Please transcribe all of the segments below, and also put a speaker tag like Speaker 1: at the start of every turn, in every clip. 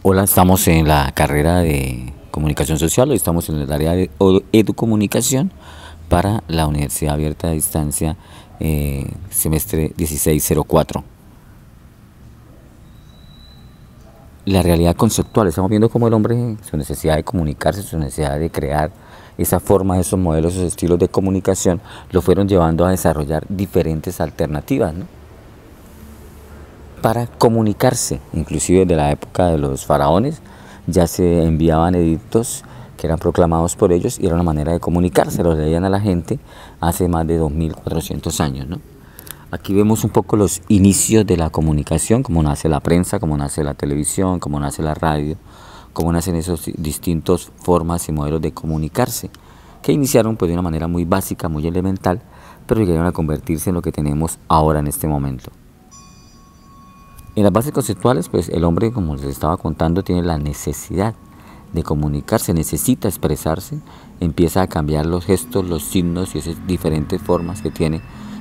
Speaker 1: Hola, estamos en la carrera de Comunicación Social, hoy estamos en el área de Educomunicación para la Universidad Abierta a Distancia, semestre 1604. La realidad conceptual, estamos viendo cómo el hombre, su necesidad de comunicarse, su necesidad de crear esa forma, esos modelos, esos estilos de comunicación, lo fueron llevando a desarrollar diferentes alternativas, ¿no?, para comunicarse. Inclusive desde la época de los faraones ya se enviaban edictos que eran proclamados por ellos y era una manera de comunicarse, los leían a la gente hace más de 2400 años, ¿no? Aquí vemos un poco los inicios de la comunicación, cómo nace la prensa, cómo nace la televisión, cómo nace la radio, cómo nacen esos distintos formas y modelos de comunicarse, que iniciaron pues de una manera muy básica, muy elemental, pero llegaron a convertirse en lo que tenemos ahora en este momento. En las bases conceptuales, pues el hombre, como les estaba contando, tiene la necesidad de comunicarse, necesita expresarse, empieza a cambiar los gestos, los signos y esas diferentes formas que tiene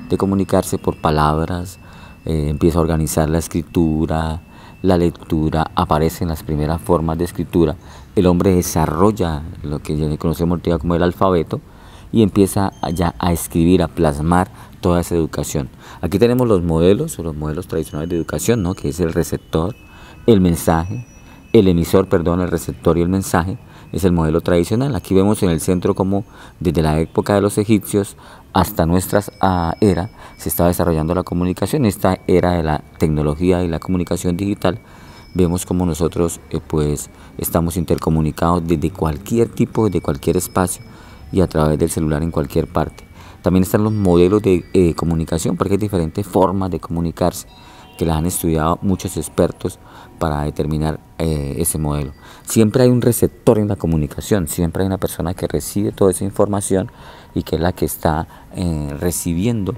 Speaker 1: de comunicarse por palabras, empieza a organizar la escritura, la lectura, aparecen las primeras formas de escritura, el hombre desarrolla lo que ya conocemos como el alfabeto y empieza ya a escribir, a plasmar toda esa educación. Aquí tenemos los modelos tradicionales de educación, ¿no?, que es el receptor, el mensaje, el emisor, perdón, el receptor y el mensaje, es el modelo tradicional. Aquí vemos en el centro cómo desde la época de los egipcios hasta nuestra era se está desarrollando la comunicación, esta era de la tecnología y la comunicación digital. Vemos cómo nosotros pues estamos intercomunicados desde cualquier tipo, desde cualquier espacio y a través del celular en cualquier parte. También están los modelos de comunicación, porque hay diferentes formas de comunicarse que las han estudiado muchos expertos para determinar ese modelo. Siempre hay un receptor en la comunicación, siempre hay una persona que recibe toda esa información y que es la que está recibiendo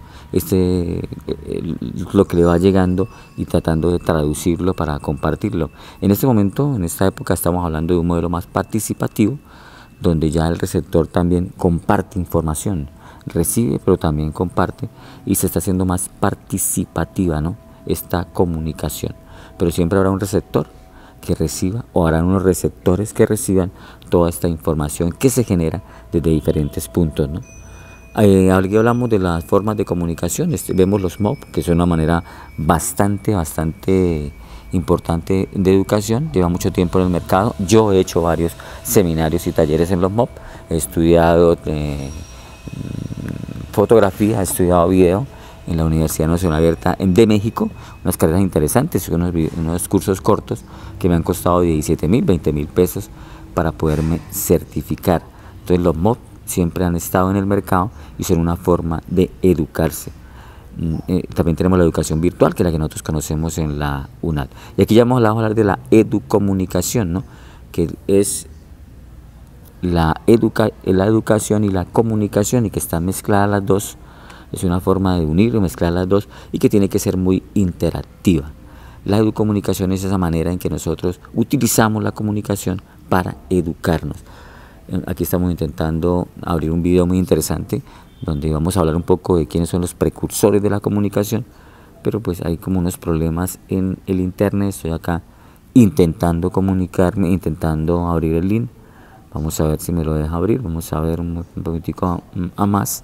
Speaker 1: lo que le va llegando y tratando de traducirlo para compartirlo. En este momento, en esta época, estamos hablando de un modelo más participativo, donde ya el receptor también comparte información, recibe pero también comparte y se está haciendo más participativa, ¿no?, esta comunicación. Pero siempre habrá un receptor que reciba o habrán unos receptores que reciban toda esta información que se genera desde diferentes puntos, ¿no? Aquí hablamos de las formas de comunicación, vemos los MOOC, que son una manera bastante importante de educación, lleva mucho tiempo en el mercado. Yo he hecho varios seminarios y talleres en los MOOC, he estudiado fotografía, he estudiado video en la Universidad Nacional Abierta de México, unas carreras interesantes, unos cursos cortos que me han costado 17.000, 20.000 pesos para poderme certificar. Entonces los MOOC siempre han estado en el mercado y son una forma de educarse. También tenemos la educación virtual, que es la que nosotros conocemos en la UNAL. Y aquí ya vamos a hablar de la educomunicación, ¿no?, que es la educación y la comunicación, y que están mezcladas las dos. Es una forma de unir y mezclar las dos y que tiene que ser muy interactiva. La educomunicación es esa manera en que nosotros utilizamos la comunicación para educarnos. Aquí estamos intentando abrir un video muy interesante donde vamos a hablar un poco de quiénes son los precursores de la comunicación, pero pues hay como unos problemas en el internet. Estoy acá intentando comunicarme, intentando abrir el link. Vamos a ver si me lo deja abrir, vamos a ver un poquitico a más.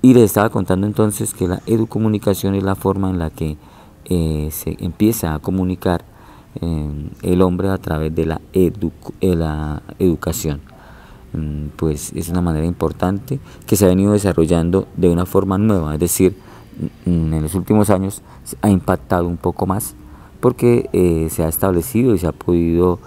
Speaker 1: Y les estaba contando entonces que la educomunicación es la forma en la que se empieza a comunicar el hombre a través de la educación. Pues es una manera importante que se ha venido desarrollando de una forma nueva, es decir, en los últimos años ha impactado un poco más porque se ha establecido y se ha podido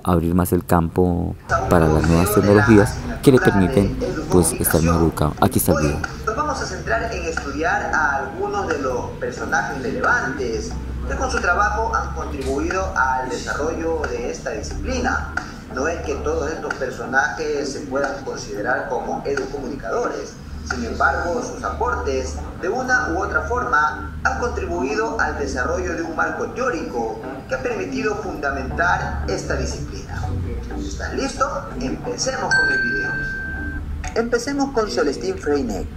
Speaker 1: abrir más el campo para las nuevas tecnologías que le permiten pues estar más educado. Aquí está el video.
Speaker 2: Nos vamos a centrar en estudiar a algunos de los personajes relevantes que con su trabajo han contribuido al desarrollo de esta disciplina. No es que todos estos personajes se puedan considerar como educomunicadores, sin embargo sus aportes de una u otra forma han contribuido al desarrollo de un marco teórico que ha permitido fundamentar esta disciplina. ¿Están listos? Empecemos con el video. Empecemos con Celestine Freinet.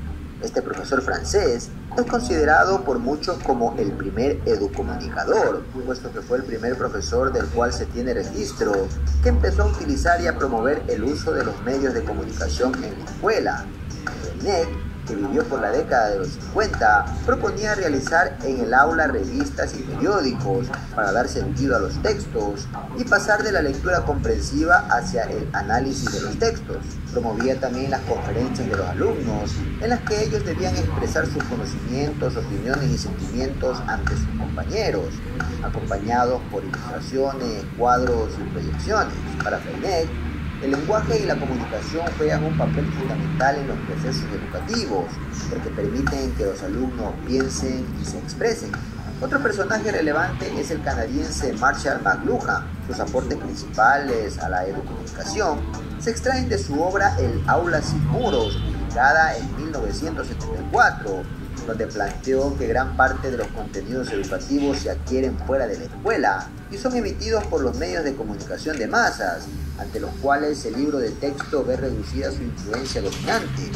Speaker 2: Este profesor francés es considerado por muchos como el primer educomunicador, puesto que fue el primer profesor del cual se tiene registro que empezó a utilizar y a promover el uso de los medios de comunicación en la escuela. Reinet, que vivió por la década de los 50, proponía realizar en el aula revistas y periódicos para dar sentido a los textos y pasar de la lectura comprensiva hacia el análisis de los textos. Promovía también las conferencias de los alumnos, en las que ellos debían expresar sus conocimientos, opiniones y sentimientos ante sus compañeros, acompañados por ilustraciones, cuadros y proyecciones. Para Reinet, el lenguaje y la comunicación juegan un papel fundamental en los procesos educativos, porque permiten que los alumnos piensen y se expresen. Otro personaje relevante es el canadiense Marshall McLuhan. Sus aportes principales a la educomunicación se extraen de su obra El aula sin muros, publicada en 1974, donde planteó que gran parte de los contenidos educativos se adquieren fuera de la escuela y son emitidos por los medios de comunicación de masas, ante los cuales el libro de texto ve reducida su influencia dominante.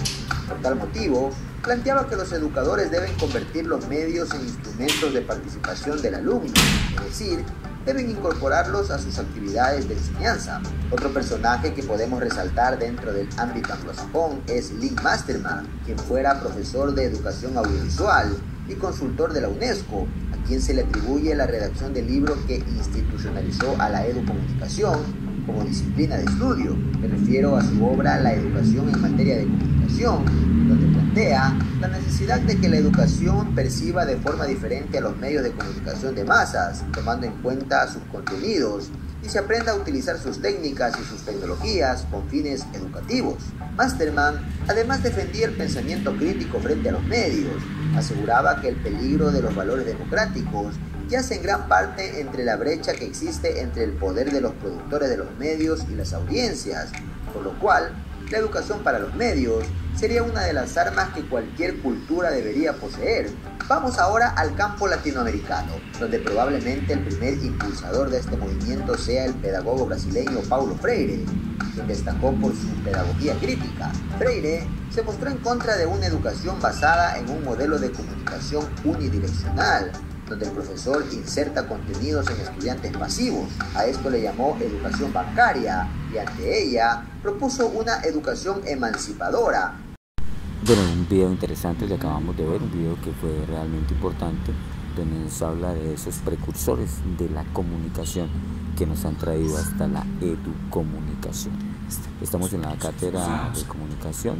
Speaker 2: Por tal motivo, planteaba que los educadores deben convertir los medios en instrumentos de participación del alumno, es decir, deben incorporarlos a sus actividades de enseñanza. Otro personaje que podemos resaltar dentro del ámbito anglosajón es Lynn Masterman, quien fuera profesor de educación audiovisual y consultor de la UNESCO, a quien se le atribuye la redacción del libro que institucionalizó a la educomunicación como disciplina de estudio. Me refiero a su obra La educación en materia de comunicación, donde plantea la necesidad de que la educación perciba de forma diferente a los medios de comunicación de masas, tomando en cuenta sus contenidos, y se aprenda a utilizar sus técnicas y sus tecnologías con fines educativos. Masterman además defendía el pensamiento crítico frente a los medios. Aseguraba que el peligro de los valores democráticos yace en gran parte entre la brecha que existe entre el poder de los productores de los medios y las audiencias, por lo cual la educación para los medios sería una de las armas que cualquier cultura debería poseer. Vamos ahora al campo latinoamericano, donde probablemente el primer impulsador de este movimiento sea el pedagogo brasileño Paulo Freire, quien destacó por su pedagogía crítica. Freire se mostró en contra de una educación basada en un modelo de comunicación unidireccional, donde el profesor inserta contenidos en estudiantes pasivos. A esto le llamó educación bancaria y ante ella propuso una educación emancipadora.
Speaker 1: Bueno, un video interesante que acabamos de ver, un video que fue realmente importante, donde nos habla de esos precursores de la comunicación que nos han traído hasta la educomunicación. Estamos en la cátedra de comunicación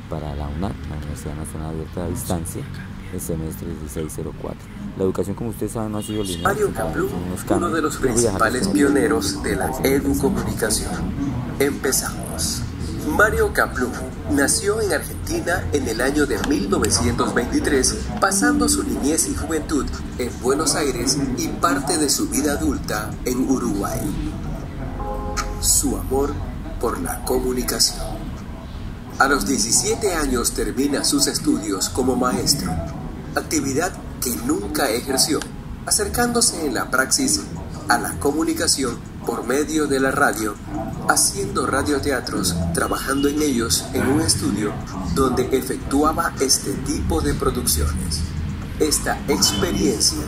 Speaker 1: para la UNAD, la Universidad Nacional Abierta a Distancia, el semestre 1604. La educación, como ustedes saben, no ha sido lineal.
Speaker 3: Mario Kaplun, uno de los principales pioneros de la educomunicación. Empezamos. Mario Kaplun nació en Argentina en el año de 1923, pasando su niñez y juventud en Buenos Aires y parte de su vida adulta en Uruguay. Su amor por la comunicación. A los 17 años termina sus estudios como maestro, actividad que nunca ejerció, acercándose en la praxis a la comunicación por medio de la radio, haciendo radioteatros, trabajando en ellos en un estudio donde efectuaba este tipo de producciones. Esta experiencia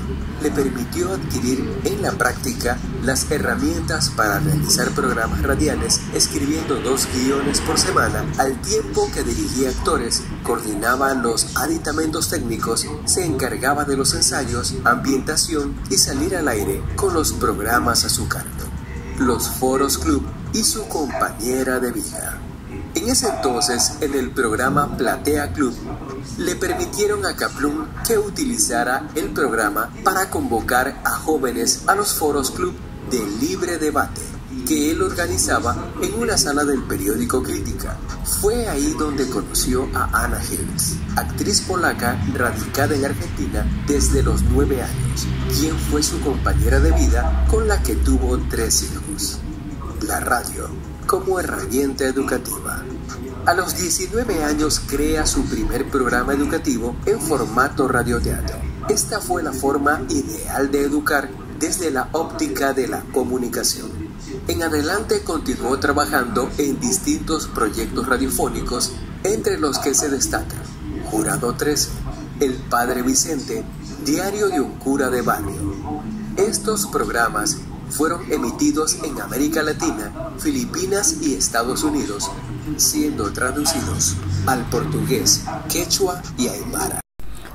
Speaker 3: le permitió adquirir en la práctica las herramientas para realizar programas radiales, escribiendo 2 guiones por semana, al tiempo que dirigía actores, coordinaba los aditamentos técnicos, se encargaba de los ensayos, ambientación y salir al aire con los programas a su cargo. Los Foros Club y su compañera de vida. En ese entonces, en el programa Platea Club, le permitieron a Kaplun que utilizara el programa para convocar a jóvenes a los Foros Club de libre debate que él organizaba en una sala del periódico Crítica. Fue ahí donde conoció a Anna Herz, actriz polaca radicada en Argentina desde los 9 años, quien fue su compañera de vida con la que tuvo 3 hijos. La radio como herramienta educativa. A los 19 años crea su primer programa educativo en formato radioteatro. Esta fue la forma ideal de educar desde la óptica de la comunicación. En adelante continuó trabajando en distintos proyectos radiofónicos, entre los que se destacan Jurado 13, El Padre Vicente, Diario de un cura de barrio. Estos programas fueron emitidos en América Latina, Filipinas y Estados Unidos, siendo traducidos al portugués, quechua y aymara.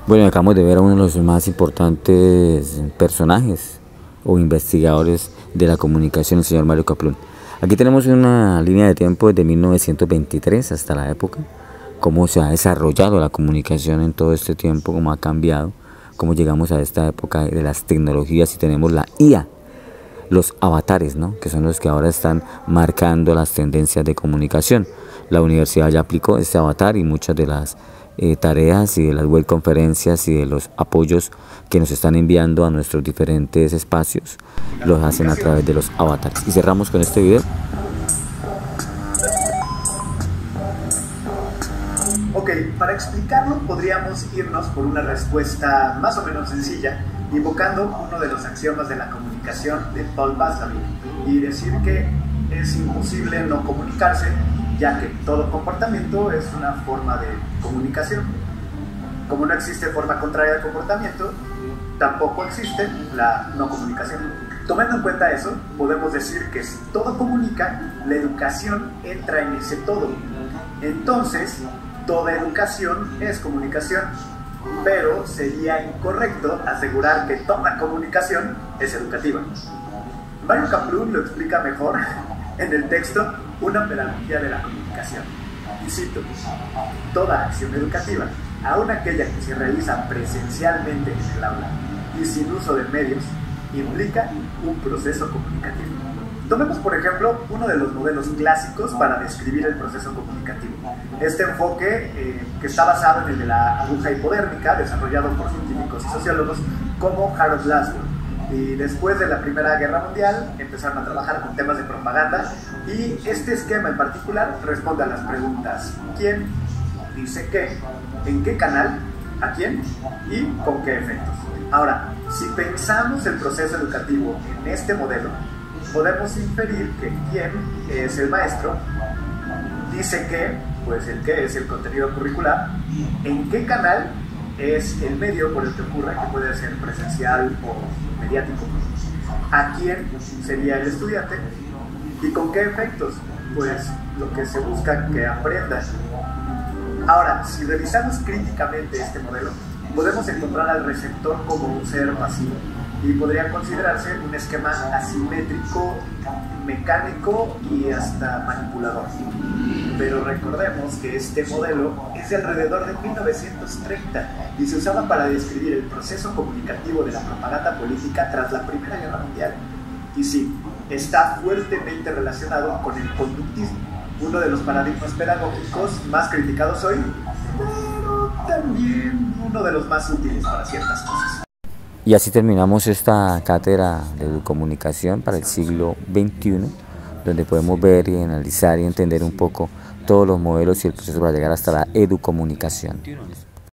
Speaker 1: Bueno, acabamos de ver a uno de los más importantes personajes o investigadores de la comunicación, el señor Mario Kaplún. Aquí tenemos una línea de tiempo desde 1923 hasta la época, cómo se ha desarrollado la comunicación en todo este tiempo, cómo ha cambiado, cómo llegamos a esta época de las tecnologías y tenemos la IA, los avatares, ¿no?, que son los que ahora están marcando las tendencias de comunicación. La universidad ya aplicó este avatar y muchas de las tareas y de las web conferencias y de los apoyos que nos están enviando a nuestros diferentes espacios los hacen a través de los avatares. Y cerramos con este video.
Speaker 4: Ok, para explicarlo podríamos irnos por una respuesta más o menos sencilla, invocando uno de los axiomas de la comunicación de Paul Watzlawick y decir que es imposible no comunicarse, ya que todo comportamiento es una forma de comunicación. Como no existe forma contraria al comportamiento, tampoco existe la no comunicación. Tomando en cuenta eso, podemos decir que si todo comunica, la educación entra en ese todo. Entonces, toda educación es comunicación, pero sería incorrecto asegurar que toda comunicación es educativa. Mario Kaplún lo explica mejor en el texto Una pedagogía de la comunicación. Y cito: toda acción educativa, aun aquella que se realiza presencialmente en el aula y sin uso de medios, implica un proceso comunicativo. Tomemos, por ejemplo, uno de los modelos clásicos para describir el proceso comunicativo. Este enfoque, que está basado en el de la aguja hipodérmica, desarrollado por científicos y sociólogos como Harold Laswell. Y después de la Primera Guerra Mundial empezaron a trabajar con temas de propaganda y este esquema en particular responde a las preguntas: ¿quién dice qué? ¿En qué canal? ¿A quién? ¿Y con qué efectos? Ahora, si pensamos el proceso educativo en este modelo, podemos inferir que quién es el maestro, dice qué, pues el qué es el contenido curricular, en qué canal es el medio por el que ocurre, que puede ser presencial o mediático, a quién sería el estudiante y con qué efectos, pues lo que se busca que aprenda. Ahora, si revisamos críticamente este modelo, podemos encontrar al receptor como un ser pasivo y podría considerarse un esquema asimétrico, mecánico y hasta manipulador. Pero recordemos que este modelo es de alrededor de 1930 y se usaba para describir el proceso comunicativo de la propaganda política tras la Primera Guerra Mundial. Y sí, está fuertemente relacionado con el conductismo, uno de los paradigmas pedagógicos más criticados hoy, pero también uno de los más útiles para ciertas cosas.
Speaker 1: Y así terminamos esta cátedra de educomunicación para el siglo XXI, donde podemos ver y analizar y entender un poco todos los modelos y el proceso para llegar hasta la educomunicación.